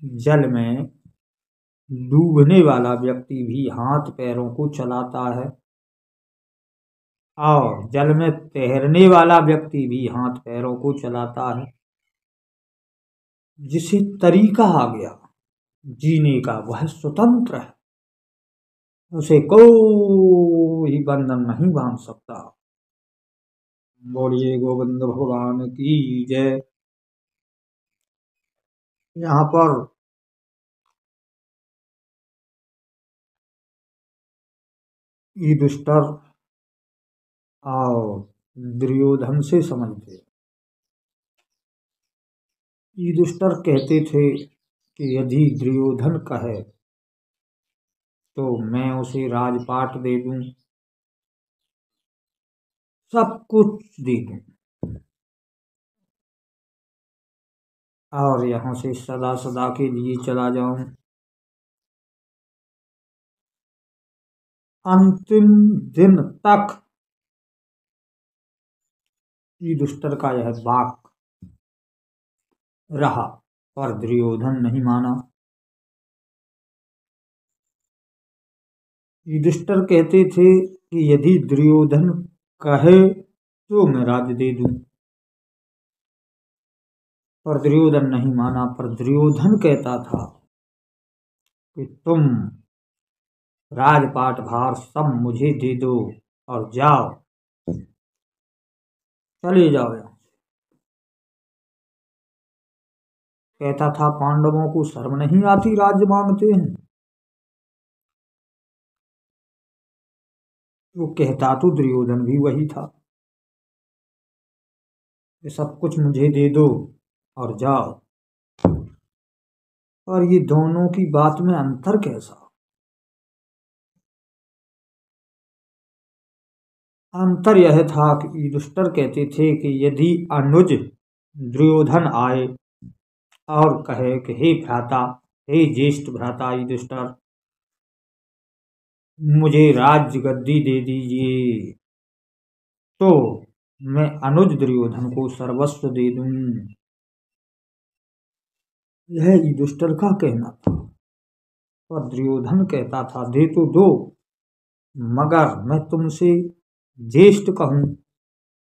जल में डूबने वाला व्यक्ति भी हाथ पैरों को चलाता है और जल में तैरने वाला व्यक्ति भी हाथ पैरों को चलाता है। जिसे तरीका आ गया जीने का वह स्वतंत्र है, उसे कोई बंधन नहीं बांध सकता। बोलिए गोविंद भगवान की जय। यहाँ पर युधिष्ठिर और दुर्योधन से समझते। युधिष्ठिर कहते थे कि यदि दुर्योधन कहे तो मैं उसे राजपाट दे दूं, सब कुछ दे दूं और यहाँ से सदा सदा के लिए चला जाऊं। अंतिम दिन तक युधिष्ठिर का यह वाक रहा, पर दुर्योधन नहीं माना। युधिष्ठिर कहते थे कि यदि दुर्योधन कहे तो मैं राज्य दे दूं, पर दुर्योधन नहीं माना। पर दुर्योधन कहता था कि तुम राजपाट भार सब मुझे दे दो और जाओ, चले जाओ। कहता था पांडवों को शर्म नहीं आती, राज्य मांगते हैं। वो कहता तो दुर्योधन भी वही था कि सब कुछ मुझे दे दो और जाओ। और ये दोनों की बात में अंतर कैसा? अंतर यह था कि युधिष्ठिर कहते थे कि यदि अनुज दुर्योधन आए और कहे कि हे भ्राता, हे ज्येष्ठ भ्राता युधिष्ठिर, मुझे राज्य गद्दी दे दीजिए, तो मैं अनुज दुर्योधन को सर्वस्व दे दूं। यह युधिष्ठिर का कहना था। पर दुर्योधन कहता था दे तो दो, मगर मैं तुमसे ज्येष्ठ कहूं,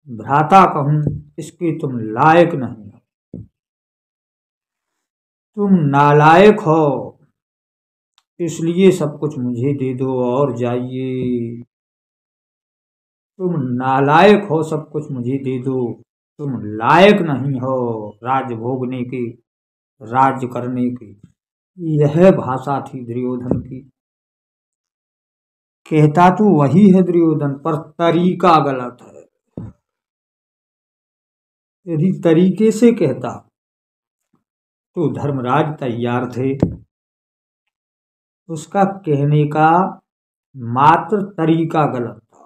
भ्राता कहूं, इसके तुम लायक नहीं हो, तुम नालायक हो, इसलिए सब कुछ मुझे दे दो और जाइए। तुम नालायक हो, सब कुछ मुझे दे दो, तुम लायक नहीं हो राज्य भोगने की, राज्य करने की। यह भाषा थी दुर्योधन की। कहता तो वही है दुर्योधन, पर तरीका गलत है। यदि तरीके से कहता तो धर्मराज तैयार थे। उसका कहने का मात्र तरीका गलत था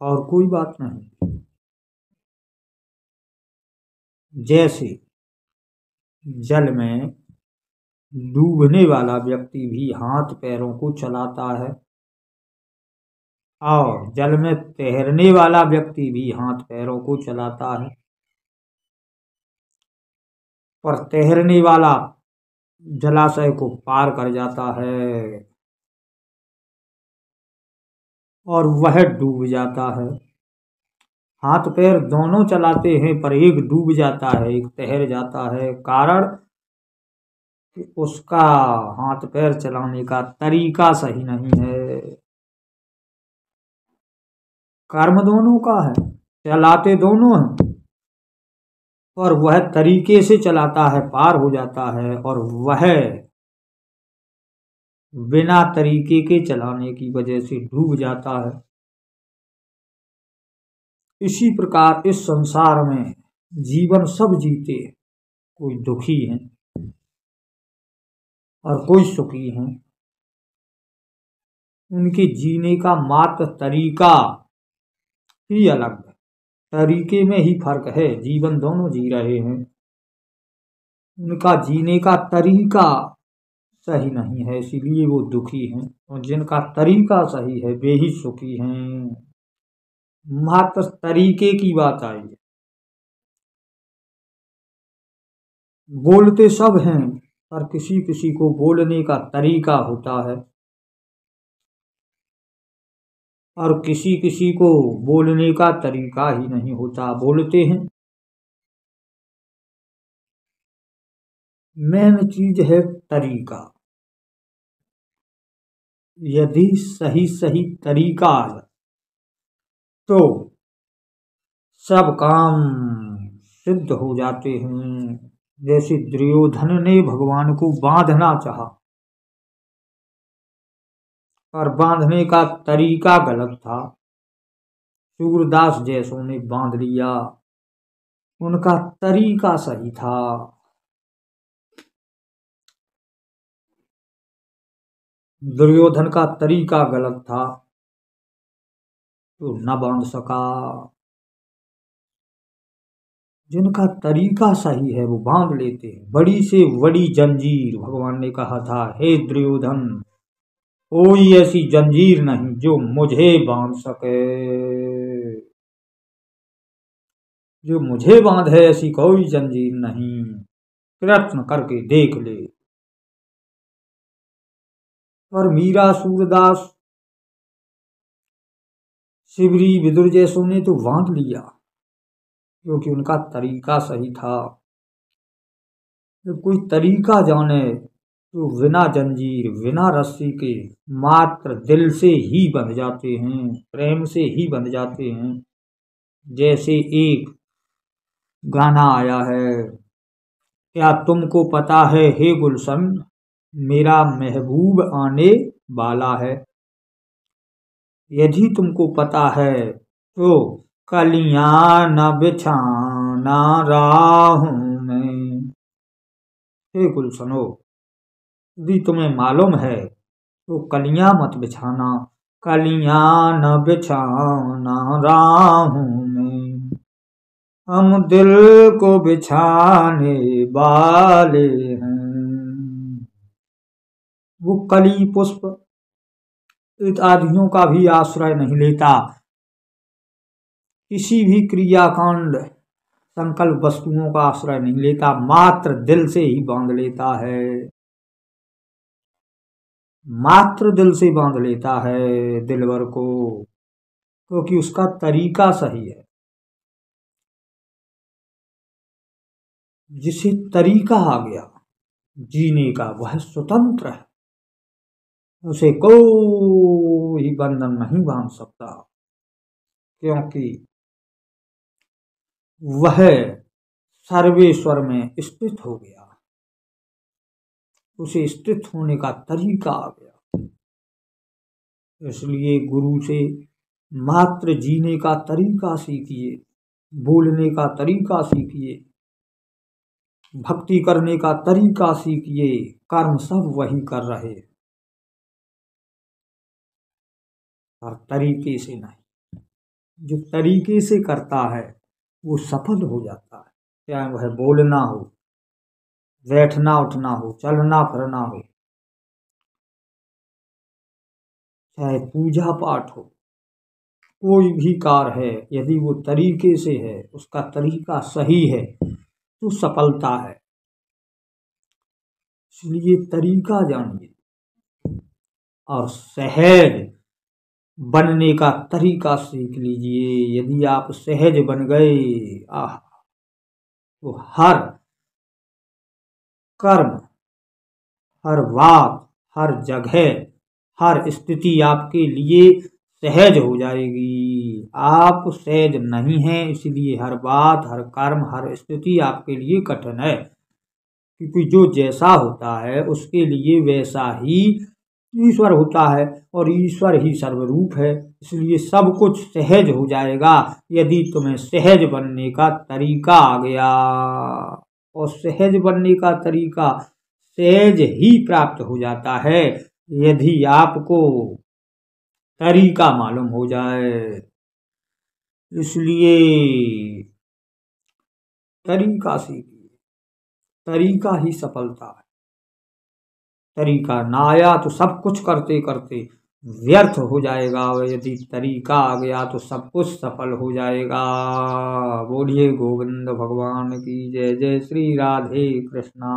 और कोई बात नहीं। जैसे जल में डूबने वाला व्यक्ति भी हाथ पैरों को चलाता है और जल में तैरने वाला व्यक्ति भी हाथ पैरों को चलाता है, पर तैरने वाला जलाशय को पार कर जाता है और वह डूब जाता है। हाथ पैर दोनों चलाते हैं, पर एक डूब जाता है, एक तैर जाता है। कारण कि उसका हाथ पैर चलाने का तरीका सही नहीं है। कर्म दोनों का है, चलाते दोनों हैं, पर वह तरीके से चलाता है, पार हो जाता है, और वह बिना तरीके के चलाने की वजह से डूब जाता है। इसी प्रकार इस संसार में जीवन सब जीते, कोई दुखी हैं और कोई सुखी हैं। उनके जीने का मात्र तरीका ही अलग है, तरीके में ही फर्क है। जीवन दोनों जी रहे हैं, उनका जीने का तरीका सही नहीं है, इसीलिए वो दुखी हैं, और जिनका तरीका सही है वे ही सुखी हैं। मात्र तरीके की बात आई है। बोलते सब हैं, पर किसी किसी को बोलने का तरीका होता है, और किसी किसी को बोलने का तरीका ही नहीं होता, बोलते हैं। मेन चीज है तरीका। यदि सही सही तरीका है तो सब काम सिद्ध हो जाते हैं। जैसे दुर्योधन ने भगवान को बांधना चाहा, पर बांधने का तरीका गलत था। सूरदास जैसों ने बांध लिया, उनका तरीका सही था। दुर्योधन का तरीका गलत था तो न बांध सका। जिनका तरीका सही है वो बांध लेते हैं। बड़ी से बड़ी जंजीर, भगवान ने कहा था, हे दुर्योधन, कोई ऐसी जंजीर नहीं जो मुझे बांध सके। जो मुझे बांधे ऐसी कोई जंजीर नहीं, प्रयत्न करके देख ले। पर मीरा, सूरदास, शिवरी, विदुर जैसों ने तो बांध लिया, क्योंकि उनका तरीका सही था। जब कोई तरीका जाने तो बिना जंजीर, बिना रस्सी के मात्र दिल से ही बंध जाते हैं, प्रेम से ही बंध जाते हैं। जैसे एक गाना आया है, क्या तुमको पता है हे गुलशन, मेरा महबूब आने वाला है। यदि तुमको पता है तो कलियां न बिछाना राहों में। हे गुलशनो, यदि तुम्हें मालूम है तो कलियां मत बिछाना, कलियां न बिछाना राहों में। हम दिल को बिछाने वाले हैं। वो कली पुष्प इत्यादियों का भी आश्रय नहीं लेता। किसी भी क्रियाकांड, संकल्प वस्तुओं का आश्रय नहीं लेता, मात्र दिल से ही बांध लेता है। मात्र दिल से बांध लेता है दिलवर को, क्योंकि उसका तरीका सही है। जिसे तरीका आ गया जीने का, वह स्वतंत्र है। उसे कोई बंधन नहीं बांध सकता, क्योंकि वह सर्वेश्वर में स्थित हो गया। उसे स्थित होने का तरीका आ गया। इसलिए गुरु से मात्र जीने का तरीका सीखिए, बोलने का तरीका सीखिए, भक्ति करने का तरीका सीखिए। कर्म सब वही कर रहे, और तरीके से नहीं। जो तरीके से करता है वो सफल हो जाता है, चाहे वह बोलना हो, बैठना उठना हो, चलना फिरना हो, चाहे पूजा पाठ हो, कोई भी कार्य है, यदि वो तरीके से है, उसका तरीका सही है तो सफलता है। इसलिए तरीका जानिए और सहज बनने का तरीका सीख लीजिए। यदि आप सहज बन गए, आह, तो हर कर्म, हर बात, हर जगह, हर स्थिति आपके लिए सहज हो जाएगी। आप सहज नहीं हैं, इसलिए हर बात, हर कर्म, हर स्थिति आपके लिए कठिन है। क्योंकि जो जैसा होता है उसके लिए वैसा ही ईश्वर होता है, और ईश्वर ही सर्वरूप है। इसलिए सब कुछ सहज हो जाएगा यदि तुम्हें सहज बनने का तरीका आ गया। और सहज बनने का तरीका सहज ही प्राप्त हो जाता है यदि आपको तरीका मालूम हो जाए। इसलिए तरीका सीखिए, तरीका ही सफलता है। तरीका ना आया तो सब कुछ करते करते व्यर्थ हो जाएगा, और यदि तरीका आ गया तो सब कुछ सफल हो जाएगा। बोलिए गोविंद भगवान की जय। जय श्री राधे कृष्णा।